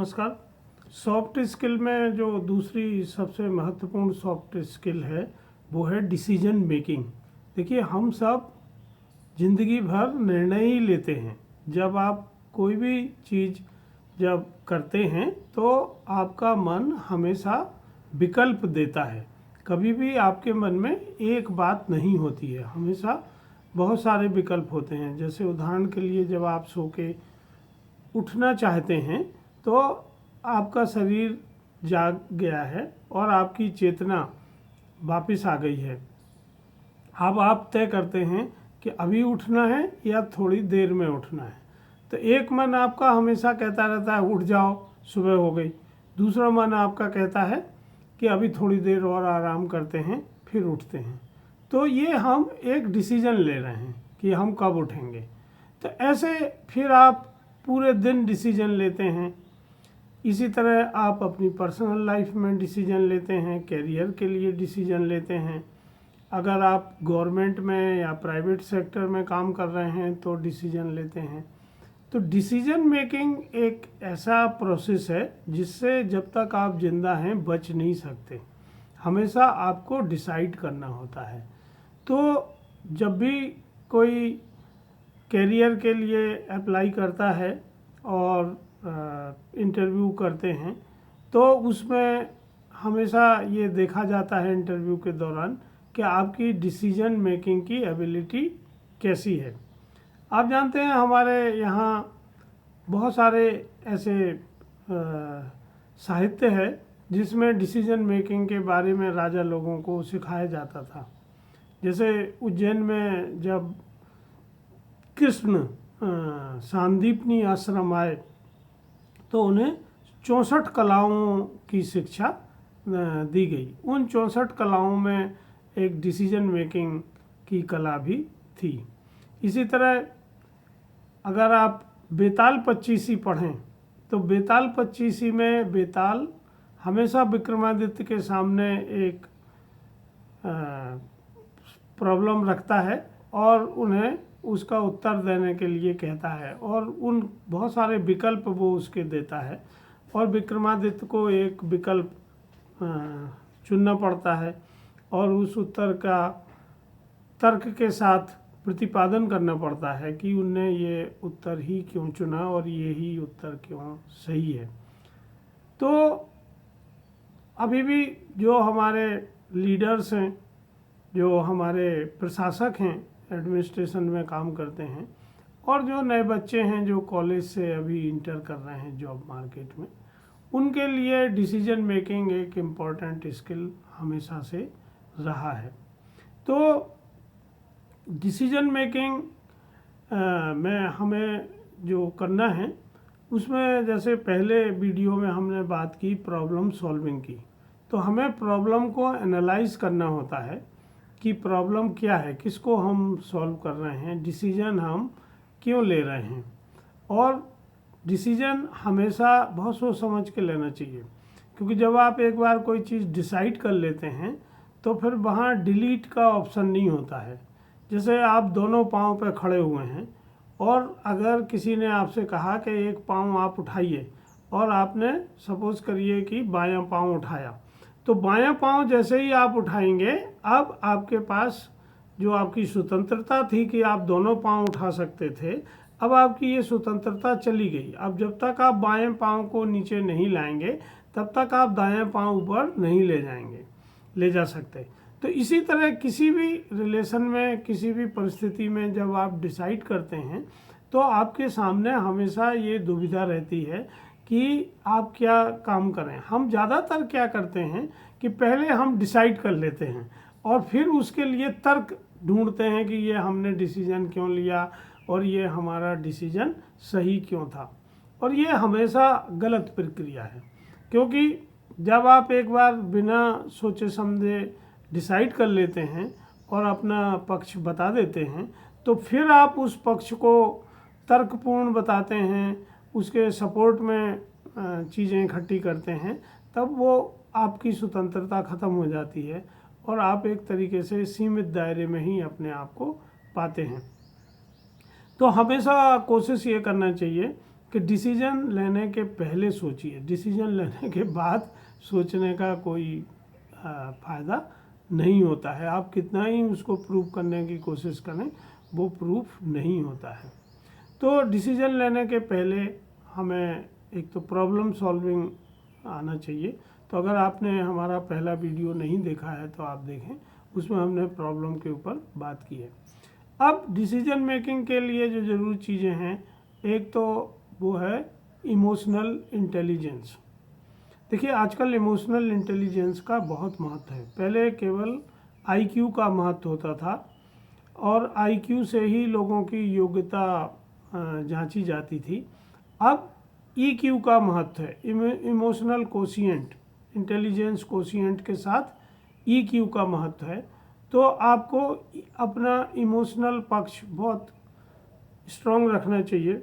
नमस्कार। Soft skill में जो दूसरी सबसे महत्वपूर्ण सॉफ्ट स्किल है वो है डिसीजन मेकिंग। देखिए, हम सब जिंदगी भर निर्णय ही लेते हैं। जब आप कोई भी चीज़ जब करते हैं तो आपका मन हमेशा विकल्प देता है। कभी भी आपके मन में एक बात नहीं होती है, हमेशा बहुत सारे विकल्प होते हैं। जैसे उदाहरण के लिए, जब आप सो के उठना चाहते हैं तो आपका शरीर जाग गया है और आपकी चेतना वापस आ गई है। अब आप तय करते हैं कि अभी उठना है या थोड़ी देर में उठना है। तो एक मन आपका हमेशा कहता रहता है उठ जाओ, सुबह हो गई। दूसरा मन आपका कहता है कि अभी थोड़ी देर और आराम करते हैं, फिर उठते हैं। तो ये हम एक डिसीजन ले रहे हैं कि हम कब उठेंगे। तो ऐसे फिर आप पूरे दिन डिसीजन लेते हैं। इसी तरह आप अपनी पर्सनल लाइफ में डिसीजन लेते हैं, कैरियर के लिए डिसीजन लेते हैं। अगर आप गवर्नमेंट में या प्राइवेट सेक्टर में काम कर रहे हैं तो डिसीजन लेते हैं। तो डिसीजन मेकिंग एक ऐसा प्रोसेस है जिससे जब तक आप जिंदा हैं बच नहीं सकते। हमेशा आपको डिसाइड करना होता है। तो जब भी कोई कैरियर के लिए अप्लाई करता है और इंटरव्यू करते हैं तो उसमें हमेशा ये देखा जाता है इंटरव्यू के दौरान कि आपकी डिसीजन मेकिंग की एबिलिटी कैसी है। आप जानते हैं हमारे यहाँ बहुत सारे ऐसे साहित्य है जिसमें डिसीजन मेकिंग के बारे में राजा लोगों को सिखाया जाता था। जैसे उज्जैन में जब कृष्ण सांदीपनी आश्रम आए तो उन्हें 64 कलाओं की शिक्षा दी गई। उन 64 कलाओं में एक डिसीजन मेकिंग की कला भी थी। इसी तरह अगर आप बेताल पच्चीसी पढ़ें तो बेताल पच्चीसी में बेताल हमेशा विक्रमादित्य के सामने एक प्रॉब्लम रखता है और उन्हें उसका उत्तर देने के लिए कहता है और उन बहुत सारे विकल्प वो उसके देता है और विक्रमादित्य को एक विकल्प चुनना पड़ता है और उस उत्तर का तर्क के साथ प्रतिपादन करना पड़ता है कि उनने ये उत्तर ही क्यों चुना और ये ही उत्तर क्यों सही है। तो अभी भी जो हमारे लीडर्स हैं, जो हमारे प्रशासक हैं, एडमिनिस्ट्रेशन में काम करते हैं, और जो नए बच्चे हैं जो कॉलेज से अभी इंटर कर रहे हैं जॉब मार्केट में, उनके लिए डिसीजन मेकिंग एक इम्पॉर्टेंट स्किल हमेशा से रहा है। तो डिसीजन मेकिंग में हमें जो करना है उसमें, जैसे पहले वीडियो में हमने बात की प्रॉब्लम सॉल्विंग की, तो हमें प्रॉब्लम को एनालाइज करना होता है कि प्रॉब्लम क्या है, किसको हम सॉल्व कर रहे हैं, डिसीजन हम क्यों ले रहे हैं। और डिसीजन हमेशा बहुत सोच समझ के लेना चाहिए, क्योंकि जब आप एक बार कोई चीज़ डिसाइड कर लेते हैं तो फिर वहाँ डिलीट का ऑप्शन नहीं होता है। जैसे आप दोनों पाँव पे खड़े हुए हैं और अगर किसी ने आपसे कहा कि एक पाँव आप उठाइए और आपने सपोज़ करिए कि बायां पाँव उठाया, तो बायां पाँव जैसे ही आप उठाएंगे, अब आपके पास जो आपकी स्वतंत्रता थी कि आप दोनों पाँव उठा सकते थे, अब आपकी ये स्वतंत्रता चली गई। अब जब तक आप बाएं पाँव को नीचे नहीं लाएंगे तब तक आप दायां पाँव ऊपर नहीं ले जा सकते। तो इसी तरह किसी भी रिलेशन में, किसी भी परिस्थिति में जब आप डिसाइड करते हैं तो आपके सामने हमेशा ये दुविधा रहती है कि आप क्या काम करें। हम ज़्यादातर क्या करते हैं कि पहले हम डिसाइड कर लेते हैं और फिर उसके लिए तर्क ढूंढते हैं कि ये हमने डिसीजन क्यों लिया और ये हमारा डिसीजन सही क्यों था। और ये हमेशा गलत प्रक्रिया है, क्योंकि जब आप एक बार बिना सोचे समझे डिसाइड कर लेते हैं और अपना पक्ष बता देते हैं तो फिर आप उस पक्ष को तर्कपूर्ण बताते हैं, उसके सपोर्ट में चीज़ें इकट्ठी करते हैं, तब वो आपकी स्वतंत्रता ख़त्म हो जाती है और आप एक तरीके से सीमित दायरे में ही अपने आप को पाते हैं। तो हमेशा कोशिश ये करना चाहिए कि डिसीजन लेने के पहले सोचिए, डिसीजन लेने के बाद सोचने का कोई फ़ायदा नहीं होता है। आप कितना ही उसको प्रूव करने की कोशिश करें, वो प्रूफ नहीं होता है। तो डिसीजन लेने के पहले हमें एक तो प्रॉब्लम सॉल्विंग आना चाहिए। तो अगर आपने हमारा पहला वीडियो नहीं देखा है तो आप देखें, उसमें हमने प्रॉब्लम के ऊपर बात की है। अब डिसीजन मेकिंग के लिए जो ज़रूरी चीज़ें हैं, एक तो वो है इमोशनल इंटेलिजेंस। देखिए आजकल इमोशनल इंटेलिजेंस का बहुत महत्व है। पहले केवल आईक्यू का महत्व होता था और आईक्यू से ही लोगों की योग्यता जांची जाती थी। अब ईक्यू का महत्व है, इमोशनल कोशिएंट, इंटेलिजेंस कोशिएंट के साथ ईक्यू का महत्व है। तो आपको अपना इमोशनल पक्ष बहुत स्ट्रॉन्ग रखना चाहिए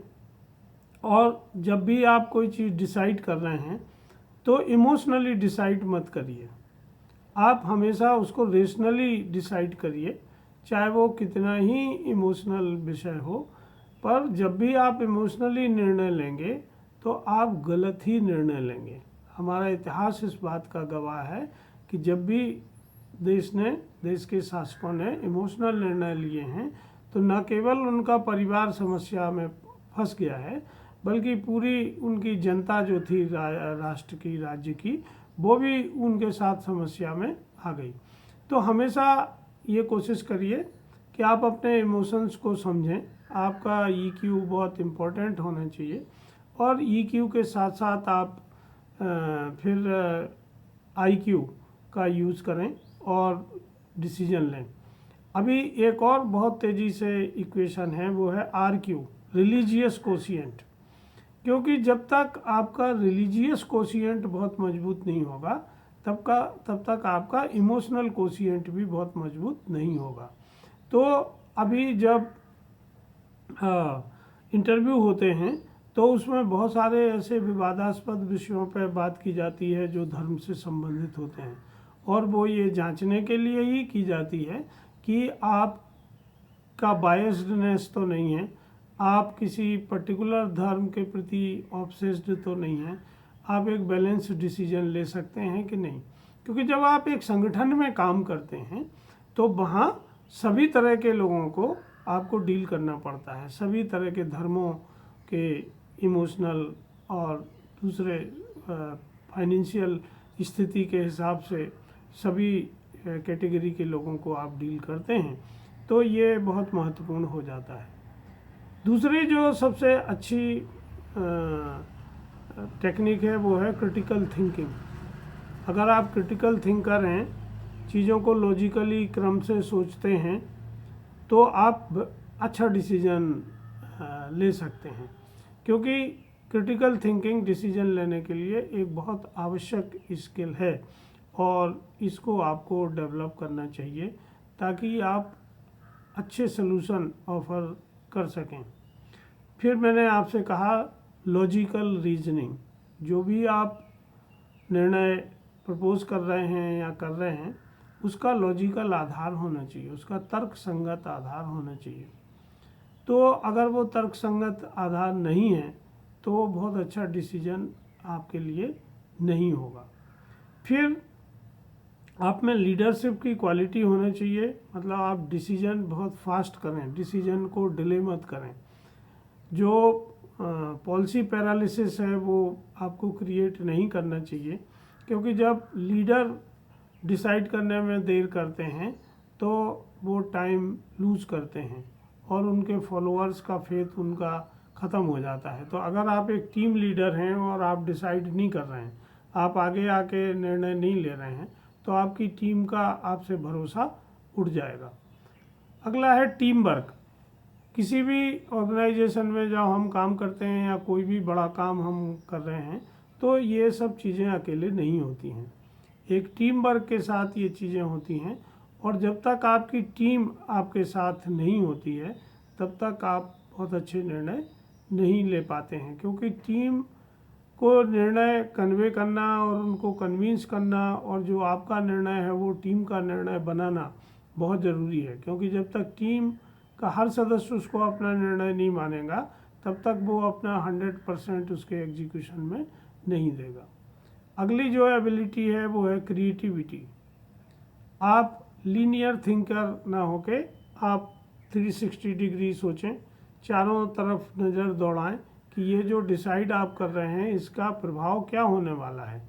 और जब भी आप कोई चीज़ डिसाइड कर रहे हैं तो इमोशनली डिसाइड मत करिए, आप हमेशा उसको रेशनली डिसाइड करिए, चाहे वो कितना ही इमोशनल विषय हो। पर जब भी आप इमोशनली निर्णय लेंगे तो आप गलत ही निर्णय लेंगे। हमारा इतिहास इस बात का गवाह है कि जब भी देश के शासकों ने इमोशनल निर्णय लिए हैं तो न केवल उनका परिवार समस्या में फंस गया है, बल्कि पूरी उनकी जनता जो थी राष्ट्र की, राज्य की, वो भी उनके साथ समस्या में आ गई। तो हमेशा ये कोशिश करिए कि आप अपने इमोशंस को समझें। आपका ईक्यू बहुत इम्पोर्टेंट होना चाहिए और ईक्यू के साथ साथ आप फिर आईक्यू का यूज़ करें और डिसीजन लें। अभी एक और बहुत तेज़ी से इक्वेशन है, वो है आरक्यू, रिलीजियस कोशिएंट। क्योंकि जब तक आपका रिलीजियस कोशिएंट बहुत मजबूत नहीं होगा तब तक आपका इमोशनल कोशिएंट भी बहुत मजबूत नहीं होगा। तो अभी जब इंटरव्यू होते हैं तो उसमें बहुत सारे ऐसे विवादास्पद विषयों पर बात की जाती है जो धर्म से संबंधित होते हैं और वो ये जांचने के लिए ही की जाती है कि आपका बायस्डनेस तो नहीं है, आप किसी पर्टिकुलर धर्म के प्रति ऑब्सेस्ड तो नहीं हैं, आप एक बैलेंस डिसीजन ले सकते हैं कि नहीं। क्योंकि जब आप एक संगठन में काम करते हैं तो वहाँ सभी तरह के लोगों को आपको डील करना पड़ता है, सभी तरह के धर्मों के इमोशनल और दूसरे फाइनेंशियल स्थिति के हिसाब से सभी कैटेगरी के लोगों को आप डील करते हैं। तो ये बहुत महत्वपूर्ण हो जाता है। दूसरी जो सबसे अच्छी टेक्निक है वो है क्रिटिकल थिंकिंग। अगर आप क्रिटिकल थिंकर हैं, चीज़ों को लॉजिकली क्रम से सोचते हैं, तो आप अच्छा डिसीजन ले सकते हैं। क्योंकि क्रिटिकल थिंकिंग डिसीजन लेने के लिए एक बहुत आवश्यक स्किल है और इसको आपको डेवलप करना चाहिए ताकि आप अच्छे सलूशन ऑफर कर सकें। फिर मैंने आपसे कहा लॉजिकल रीजनिंग, जो भी आप निर्णय प्रपोज कर रहे हैं या कर रहे हैं उसका लॉजिकल आधार होना चाहिए, उसका तर्क संगत आधार होना चाहिए। तो अगर वो तर्क संगत आधार नहीं है तो बहुत अच्छा डिसीजन आपके लिए नहीं होगा। फिर आप में लीडरशिप की क्वालिटी होना चाहिए, मतलब आप डिसीजन बहुत फास्ट करें, डिसीजन को डिले मत करें। जो पॉलिसी पैरालिसिस है वो आपको क्रिएट नहीं करना चाहिए, क्योंकि जब लीडर डिसाइड करने में देर करते हैं तो वो टाइम लूज़ करते हैं और उनके फॉलोअर्स का फेथ उनका ख़त्म हो जाता है। तो अगर आप एक टीम लीडर हैं और आप डिसाइड नहीं कर रहे हैं, आप आगे आके निर्णय नहीं ले रहे हैं, तो आपकी टीम का आपसे भरोसा उठ जाएगा। अगला है टीम वर्क। किसी भी ऑर्गेनाइजेशन में जब हम काम करते हैं या कोई भी बड़ा काम हम कर रहे हैं तो ये सब चीज़ें अकेले नहीं होती हैं, एक टीम वर्क के साथ ये चीज़ें होती हैं। और जब तक आपकी टीम आपके साथ नहीं होती है तब तक आप बहुत अच्छे निर्णय नहीं ले पाते हैं, क्योंकि टीम को निर्णय कन्वे करना और उनको कन्विंस करना और जो आपका निर्णय है वो टीम का निर्णय बनाना बहुत ज़रूरी है। क्योंकि जब तक टीम का हर सदस्य उसको अपना निर्णय नहीं मानेगा तब तक वो अपना 100% उसके एग्जीक्यूशन में नहीं देगा। अगली जो एबिलिटी है वो है क्रिएटिविटी। आप लीनियर थिंकर ना होके आप 360 डिग्री सोचें, चारों तरफ नज़र दौड़ाएं कि ये जो डिसाइड आप कर रहे हैं इसका प्रभाव क्या होने वाला है,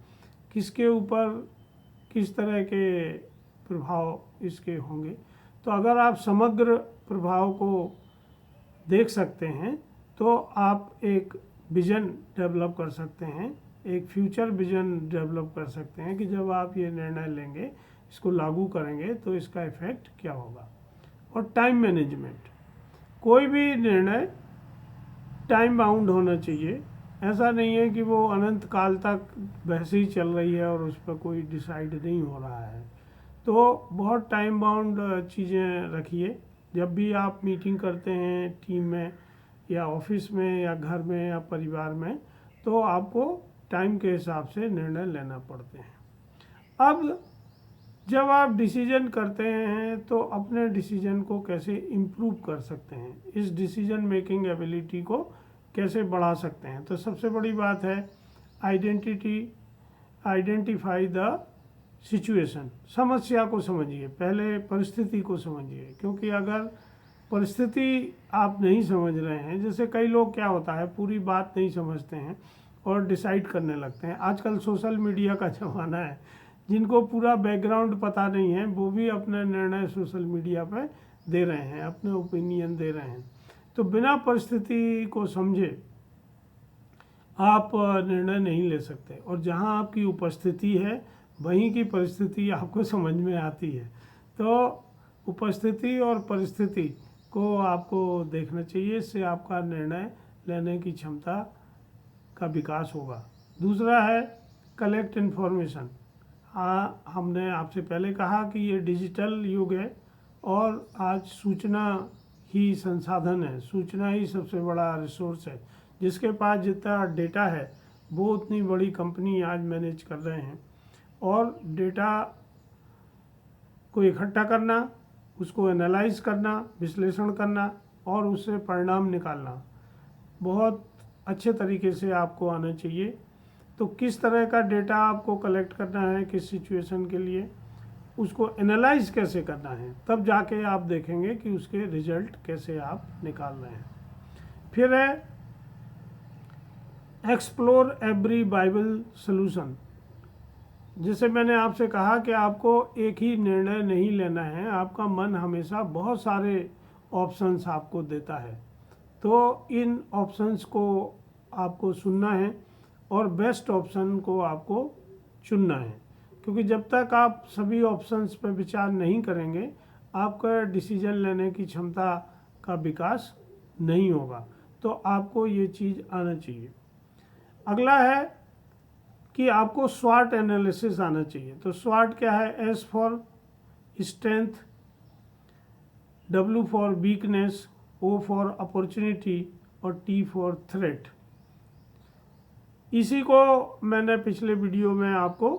किसके ऊपर किस तरह के प्रभाव इसके होंगे। तो अगर आप समग्र प्रभाव को देख सकते हैं तो आप एक विज़न डेवलप कर सकते हैं, एक फ्यूचर विज़न डेवलप कर सकते हैं कि जब आप ये निर्णय लेंगे, इसको लागू करेंगे तो इसका इफ़ेक्ट क्या होगा। और टाइम मैनेजमेंट, कोई भी निर्णय टाइम बाउंड होना चाहिए। ऐसा नहीं है कि वो अनंत काल तक वैसे ही चल रही है और उस पर कोई डिसाइड नहीं हो रहा है। तो बहुत टाइम बाउंड चीज़ें रखिए। जब भी आप मीटिंग करते हैं टीम में या ऑफिस में या घर में या परिवार में, तो आपको टाइम के हिसाब से निर्णय लेना पड़ते हैं। अब जब आप डिसीजन करते हैं तो अपने डिसीजन को कैसे इम्प्रूव कर सकते हैं, इस डिसीजन मेकिंग एबिलिटी को कैसे बढ़ा सकते हैं। तो सबसे बड़ी बात है आइडेंटिफाई द सिचुएशन। समस्या को समझिए, पहले परिस्थिति को समझिए, क्योंकि अगर परिस्थिति आप नहीं समझ रहे हैं, जैसे कई लोग क्या होता है पूरी बात नहीं समझते हैं और डिसाइड करने लगते हैं। आजकल सोशल मीडिया का ज़माना है, जिनको पूरा बैकग्राउंड पता नहीं है वो भी अपने निर्णय सोशल मीडिया पे दे रहे हैं, अपने ओपिनियन दे रहे हैं। तो बिना परिस्थिति को समझे आप निर्णय नहीं ले सकते, और जहां आपकी उपस्थिति है वहीं की परिस्थिति आपको समझ में आती है। तो उपस्थिति और परिस्थिति को आपको देखना चाहिए, इससे आपका निर्णय लेने की क्षमता का विकास होगा। दूसरा है कलेक्ट इन्फॉर्मेशन। हाँ, हमने आपसे पहले कहा कि ये डिजिटल युग है और आज सूचना ही संसाधन है, सूचना ही सबसे बड़ा रिसोर्स है। जिसके पास जितना डेटा है वो उतनी बड़ी कंपनी आज मैनेज कर रहे हैं। और डेटा को इकट्ठा करना, उसको एनालाइज करना, विश्लेषण करना और उससे परिणाम निकालना बहुत अच्छे तरीके से आपको आना चाहिए। तो किस तरह का डेटा आपको कलेक्ट करना है, किस सिचुएशन के लिए, उसको एनालाइज कैसे करना है, तब जाके आप देखेंगे कि उसके रिजल्ट कैसे आप निकाल रहे हैं। फिर है एक्सप्लोर एवरी बाइबल सॉल्यूशन। जैसे मैंने आपसे कहा कि आपको एक ही निर्णय नहीं लेना है, आपका मन हमेशा बहुत सारे ऑप्शंस आपको देता है। तो इन ऑप्शंस को आपको सुनना है और बेस्ट ऑप्शन को आपको चुनना है, क्योंकि जब तक आप सभी ऑप्शंस पर विचार नहीं करेंगे आपका डिसीजन लेने की क्षमता का विकास नहीं होगा। तो आपको ये चीज़ आना चाहिए। अगला है कि आपको स्वॉट एनालिसिस आना चाहिए। तो स्वॉट क्या है? S for strength, W for weakness, O for opportunity और टी फॉर थ्रेट। इसी को मैंने पिछले वीडियो में आपको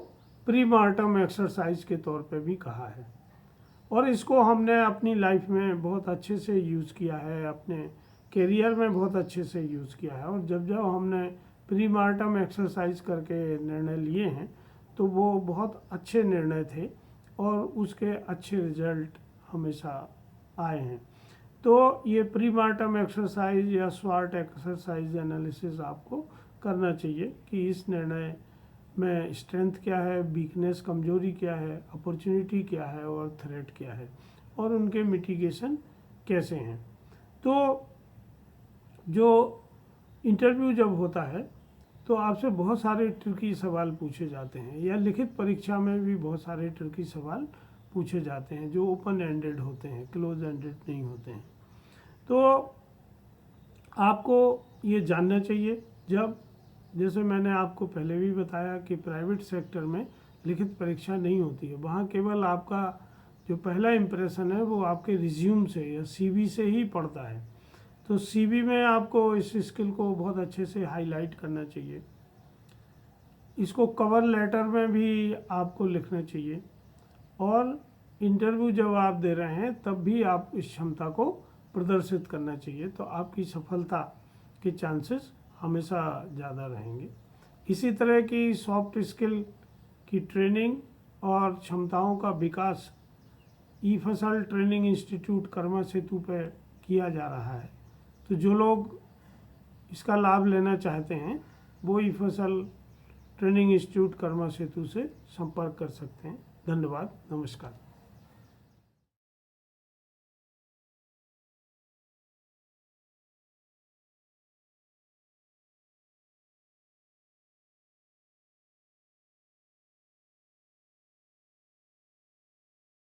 प्री मार्टम एक्सरसाइज के तौर पे भी कहा है, और इसको हमने अपनी लाइफ में बहुत अच्छे से यूज़ किया है, अपने करियर में बहुत अच्छे से यूज़ किया है। और जब जब हमने प्री मार्टम एक्सरसाइज करके निर्णय लिए हैं तो वो बहुत अच्छे निर्णय थे और उसके अच्छे रिजल्ट हमेशा आए हैं। तो ये प्री मार्टम एक्सरसाइज या स्वॉट एक्सरसाइज एनालिसिस आपको करना चाहिए कि इस निर्णय में स्ट्रेंथ क्या है, वीकनेस कमजोरी क्या है, अपॉर्चुनिटी क्या है और थ्रेट क्या है, और उनके मिटिगेशन कैसे हैं। तो जो इंटरव्यू जब होता है तो आपसे बहुत सारे ट्रिकी सवाल पूछे जाते हैं, या लिखित परीक्षा में भी बहुत सारे ट्रिकी सवाल पूछे जाते हैं जो ओपन एंडेड होते हैं, क्लोज एंडेड नहीं होते हैं। तो आपको ये जानना चाहिए, जब जैसे मैंने आपको पहले भी बताया कि प्राइवेट सेक्टर में लिखित परीक्षा नहीं होती है, वहाँ केवल आपका जो पहला इम्प्रेशन है वो आपके रिज्यूम से या सीवी से ही पड़ता है। तो सीवी में आपको इस स्किल को बहुत अच्छे से हाईलाइट करना चाहिए। इसको कवर लेटर में भी आपको लिखना चाहिए, और इंटरव्यू जब आप दे रहे हैं तब भी आप इस क्षमता को प्रदर्शित करना चाहिए। तो आपकी सफलता के चांसेस हमेशा ज़्यादा रहेंगे। इसी तरह की सॉफ्ट स्किल की ट्रेनिंग और क्षमताओं का विकास ई फसल ट्रेनिंग इंस्टीट्यूट कर्मा सेतु पर किया जा रहा है। तो जो लोग इसका लाभ लेना चाहते हैं वो ई फसल ट्रेनिंग इंस्टीट्यूट कर्मा सेतु से संपर्क कर सकते हैं। धन्यवाद, नमस्कार।